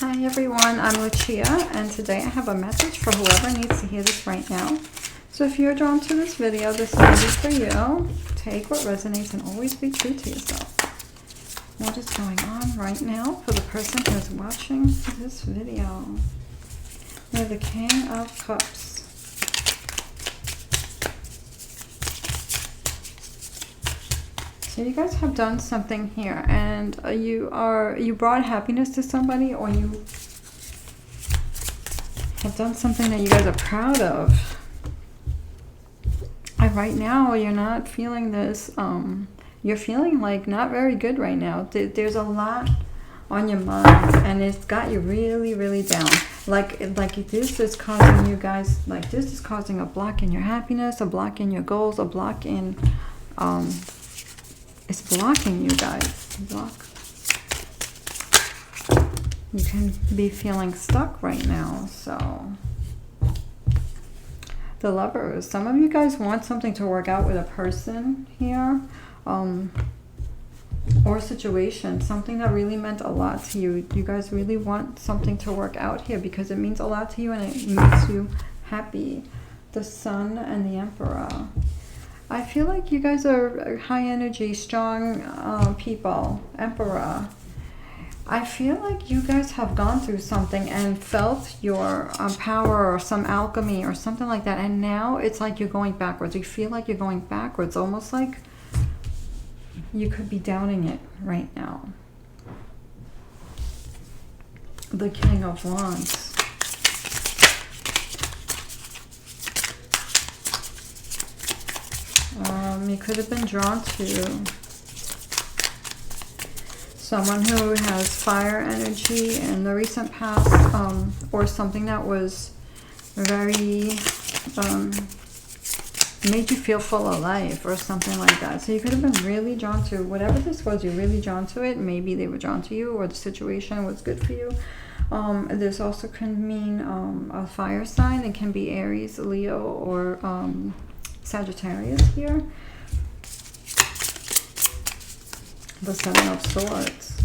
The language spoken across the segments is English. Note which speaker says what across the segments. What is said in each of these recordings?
Speaker 1: Hi everyone, I'm Lucia, and today I have a message for whoever needs to hear this right now. So if you're drawn to this video, this may be for you. Take what resonates and always be true to yourself. What is going on right now for the person who is watching this video? We have the King of Cups. So you guys have done something here, and you brought happiness to somebody, or you have done something that you guys are proud of. And right now you're not feeling this, you're feeling like not very good right now. There's a lot on your mind, and it's got you really, really down. Like this is causing you guys, like this is causing a block in your happiness, a block in your goals, a block in, it's blocking you guys. You can be feeling stuck right now. So the Lovers, some of you guys want something to work out with a person here, or a situation, something that really meant a lot to you. You guys really want something to work out here because it means a lot to you and it makes you happy. The Sun and the Emperor. I feel like you guys are high energy, strong people. Emperor. I feel like you guys have gone through something and felt your power or some alchemy or something like that. And now it's like you're going backwards. You feel like you're going backwards. Almost like you could be downing it right now. The King of Wands. You could have been drawn to someone who has fire energy in the recent past, or something that was very, made you feel full of life or something like that. So you could have been really drawn to whatever this was. You're really drawn to it. Maybe they were drawn to you, or the situation was good for you. This also can mean a fire sign. It can be Aries, Leo, or Sagittarius here. The Seven of Swords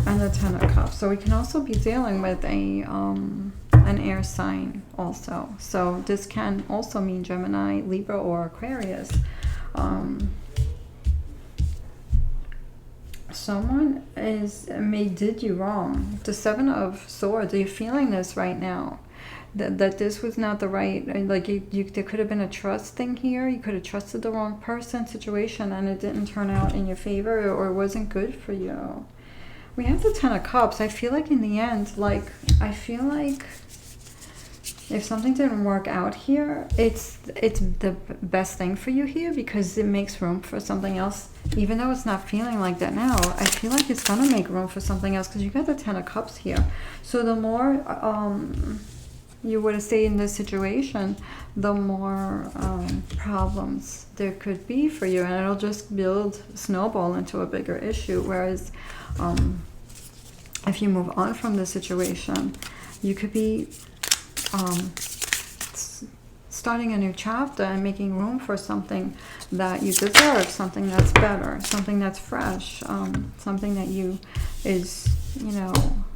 Speaker 1: and the Ten of Cups. So we can also be dealing with a an air sign also. So this can also mean Gemini, Libra, or Aquarius. Someone did you wrong. The Seven of Swords. Are you feeling this right now? That this was not the right, like there could have been a trust thing here. You could have trusted the wrong person, situation, and it didn't turn out in your favor, or it wasn't good for you. We have the Ten of Cups. I feel like in the end, I feel like if something didn't work out here, it's the best thing for you here because it makes room for something else. Even though it's not feeling like that now, I feel like it's gonna make room for something else because you got the Ten of Cups here. So the more you would stay in this situation, the more problems there could be for you, and it'll just snowball into a bigger issue. Whereas if you move on from the situation, you could be starting a new chapter and making room for something that you deserve, something that's better, something that's fresh, something that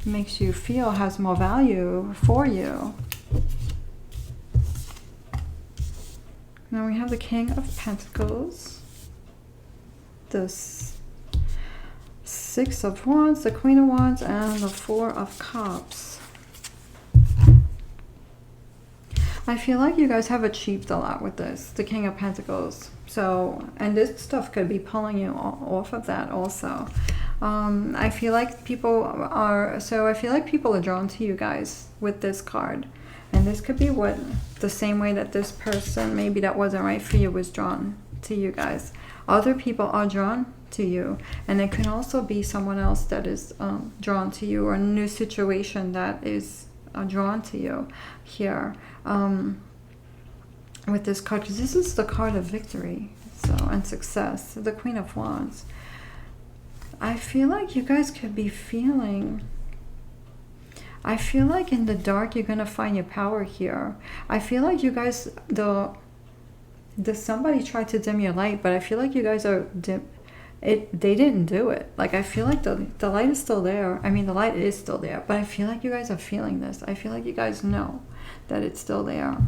Speaker 1: makes you feel has more value for you. Now we have the King of Pentacles, the Six of Wands, the Queen of Wands, and the Four of Cups. I feel like you guys have achieved a lot with this, the King of Pentacles. So, and this stuff could be pulling you off of that also. I feel like people are drawn to you guys with this card. And this could be the same way that this person, maybe that wasn't right for you, was drawn to you guys. Other people are drawn to you. And it can also be someone else that is drawn to you, or a new situation that is drawn to you here with this card. Because this is the card of victory and success, the Queen of Wands. I feel like you guys could be feeling... I feel like in the dark you're gonna find your power here. I feel like you guys, somebody tried to dim your light, but I feel like you guys are they didn't do it. Like, I feel like the light is still there. I mean, the light is still there, but I feel like you guys are feeling this. I feel like you guys know that it's still there,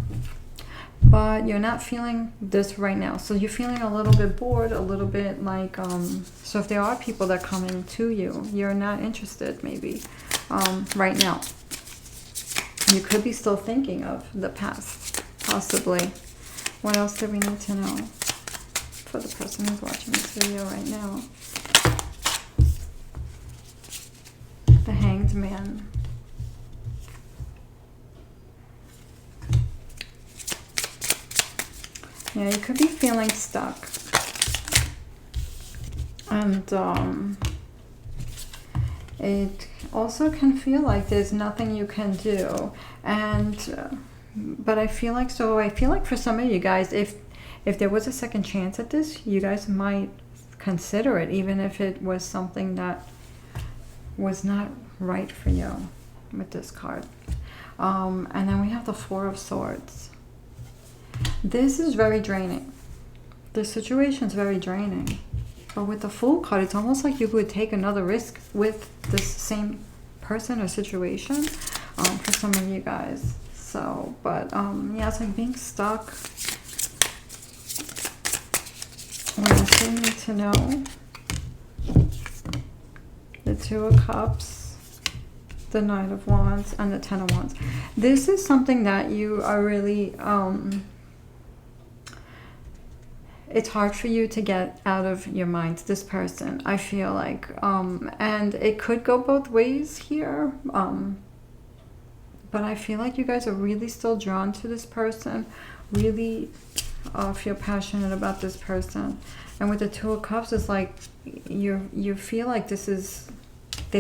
Speaker 1: but you're not feeling this right now. So you're feeling a little bit bored, a little bit like, so if there are people that are coming to you, you're not interested maybe right now. You could be still thinking of the past, possibly. What else do we need to know for the person who's watching this video right now? The Hanged Man. Yeah, you could be feeling stuck. And it also can feel like there's nothing you can do. And but I feel like for some of you guys, if there was a second chance at this, you guys might consider it, even if it was something that was not right for you with this card. And then we have the Four of Swords. This is very draining. The situation is very draining. But with the Fool card, it's almost like you would take another risk with this same person or situation for some of you guys. So, but yeah, it's like being stuck. What else do you need to know? The Two of Cups, the Knight of Wands, and the Ten of Wands. This is something that you are really, it's hard for you to get out of your mind, this person, I feel like. And it could go both ways here. But I feel like you guys are really still drawn to this person, really feel passionate about this person. And with the Two of Cups, it's like you feel like there's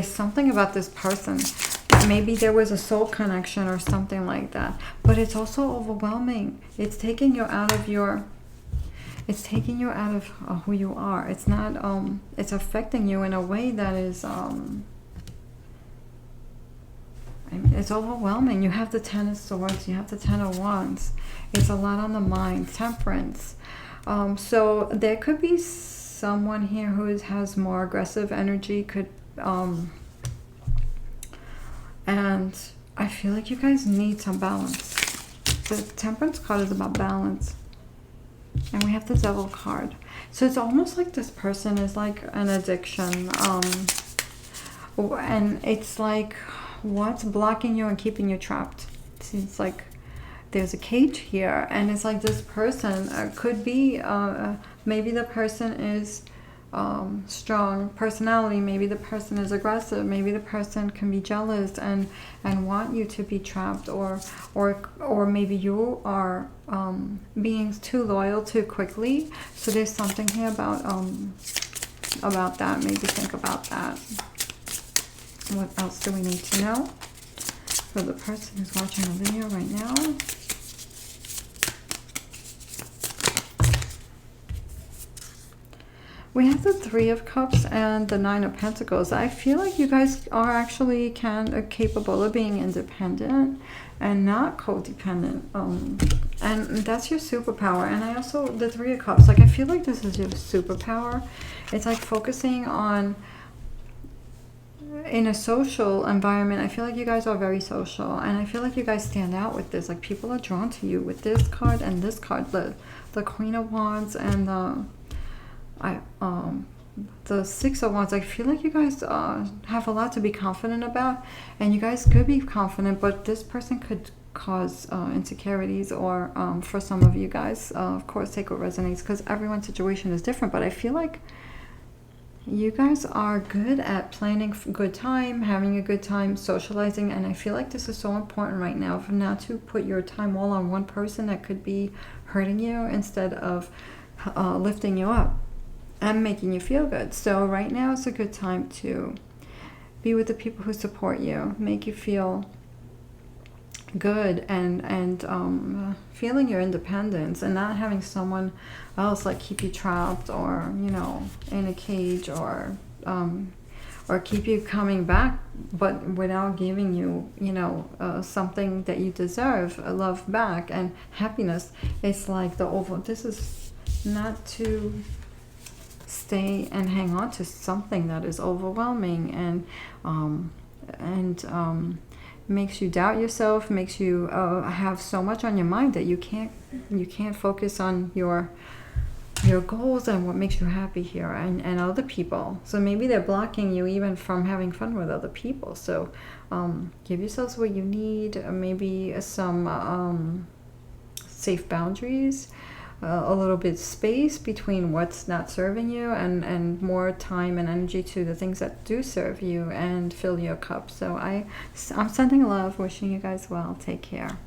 Speaker 1: something about this person. Maybe there was a soul connection or something like that. But it's also overwhelming. It's taking you out of who you are. It's not, it's affecting you in a way that is, it's overwhelming. You have the Ten of Swords, you have the Ten of Wands. It's a lot on the mind. Temperance. So there could be someone here who has more aggressive energy, and I feel like you guys need some balance. The Temperance card is about balance. And we have the Devil card. So it's almost like this person is like an addiction. And it's like, what's blocking you and keeping you trapped? It's like there's a cage here. And it's like this person could be, maybe the person is strong personality. Maybe the person is aggressive. Maybe the person can be jealous and want you to be trapped, or maybe you are being too loyal too quickly. So there's something here about that. Maybe think about that. What else do we need to know for the person who's watching the video right now? We have the Three of Cups and the Nine of Pentacles. I feel like you guys are actually capable of being independent and not codependent. And that's your superpower. And I also, the Three of Cups, like I feel like this is your superpower. It's like focusing on, in a social environment, I feel like you guys are very social. And I feel like you guys stand out with this. Like people are drawn to you with this card and this card. The Queen of Wands and the Six of Wands. I feel like you guys have a lot to be confident about, and you guys could be confident, but this person could cause insecurities, or for some of you guys, of course, take what resonates, because everyone's situation is different. But I feel like you guys are good at planning good time, having a good time, socializing, and I feel like this is so important right now, for not to put your time all on one person that could be hurting you instead of lifting you up and making you feel good. So right now is a good time to be with the people who support you, make you feel good, and feeling your independence, and not having someone else like keep you trapped, or you know, in a cage, or keep you coming back, but without giving you, you know, something that you deserve, love back and happiness. It's like this is not to stay and hang on to something that is overwhelming and makes you doubt yourself, makes you have so much on your mind that you can't focus on your goals and what makes you happy here, and other people. So maybe they're blocking you even from having fun with other people. So give yourselves what you need, maybe some safe boundaries, a little bit space between what's not serving you, and more time and energy to the things that do serve you and fill your cup. So I'm sending love, wishing you guys well. Take care.